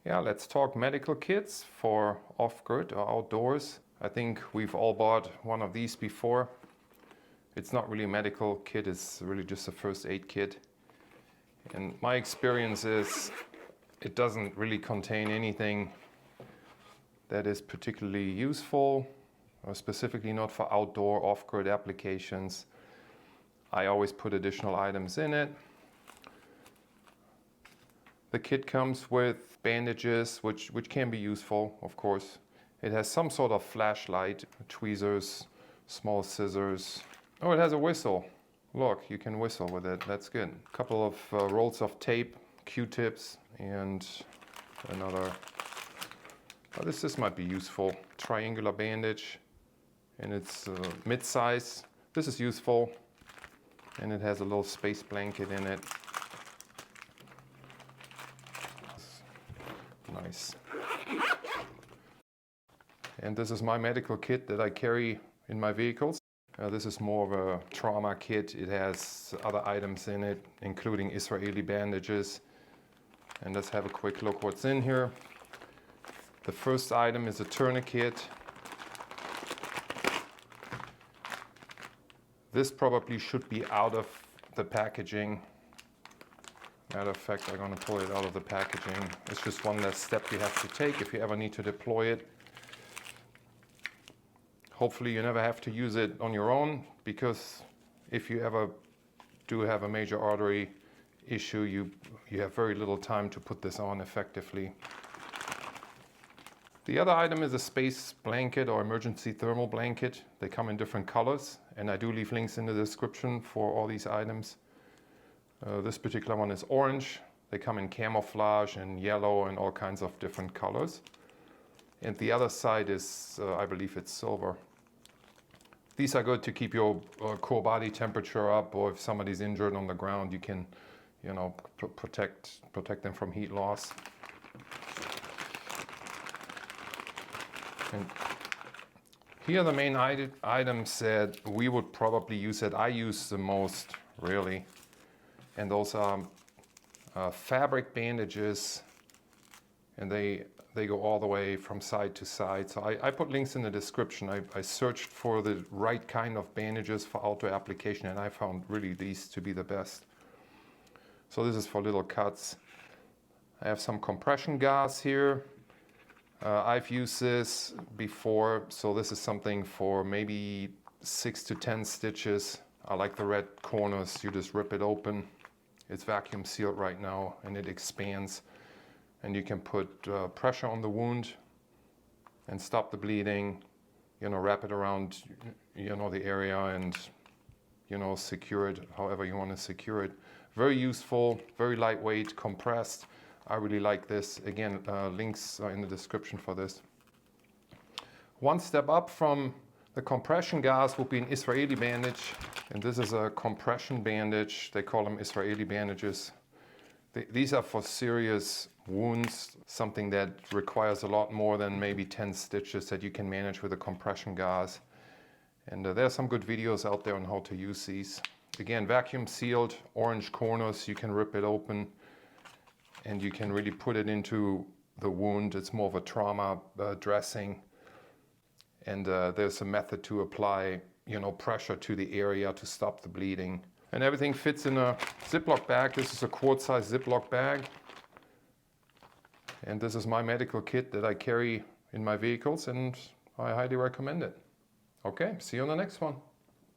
Yeah, let's talk medical kits for off-grid or outdoors. I think we've all bought one of these before. It's not really a medical kit, it's really just a first aid kit. And my experience is it doesn't really contain anything that is particularly useful, or specifically not for outdoor off-grid applications. I always put additional items in it. The kit comes with bandages, which can be useful, of course. It has some sort of flashlight, tweezers, small scissors. Oh, it has a whistle. Look, you can whistle with it. That's good. A couple of rolls of tape, Q-tips, and another. Oh, this might be useful. Triangular bandage, and it's mid-size. This is useful, and it has a little space blanket in it. Nice. And this is my medical kit that I carry in my vehicles. This is more of a trauma kit. It has other items in it, including Israeli bandages. And let's have a quick look what's in here. The first item is a tourniquet. This probably should be out of the packaging. Matter of fact, I'm going to pull it out of the packaging. It's just one less step you have to take if you ever need to deploy it. Hopefully you never have to use it on your own, because if you ever do have a major artery issue, you have very little time to put this on effectively. The other item is a space blanket or emergency thermal blanket. They come in different colors, and I do leave links in the description for all these items. This particular one is orange. They come in camouflage and yellow and all kinds of different colors. And the other side is, I believe it's silver. These are good to keep your core body temperature up, or if somebody's injured on the ground, you can, protect them from heat loss. And here are the main items that we would probably use, that I use the most, really. And those are fabric bandages, and they go all the way from side to side. So I put links in the description. I searched for the right kind of bandages for outdoor application, and I found really these to be the best. So this is for little cuts. I have some compression gauze here. I've used this before, so this is something for maybe 6 to 10 stitches. I like the red corners. You just rip it open. It's vacuum sealed right now, and it expands. And you can put pressure on the wound and stop the bleeding, wrap it around, the area, and, secure it however you want to secure it. Very useful, very lightweight, compressed. I really like this. Again, links are in the description for this. One step up from the compression gauze would be an Israeli bandage. And this is a compression bandage. They call them Israeli bandages. These are for serious wounds, something that requires a lot more than maybe 10 stitches that you can manage with a compression gauze. And there are some good videos out there on how to use these. Again, vacuum sealed, orange corners, you can rip it open and you can really put it into the wound. It's more of a trauma dressing. And there's a method to apply, pressure to the area to stop the bleeding. And everything fits in a Ziploc bag. This is a quart-size Ziploc bag. And this is my medical kit that I carry in my vehicles, and I highly recommend it. Okay, see you on the next one.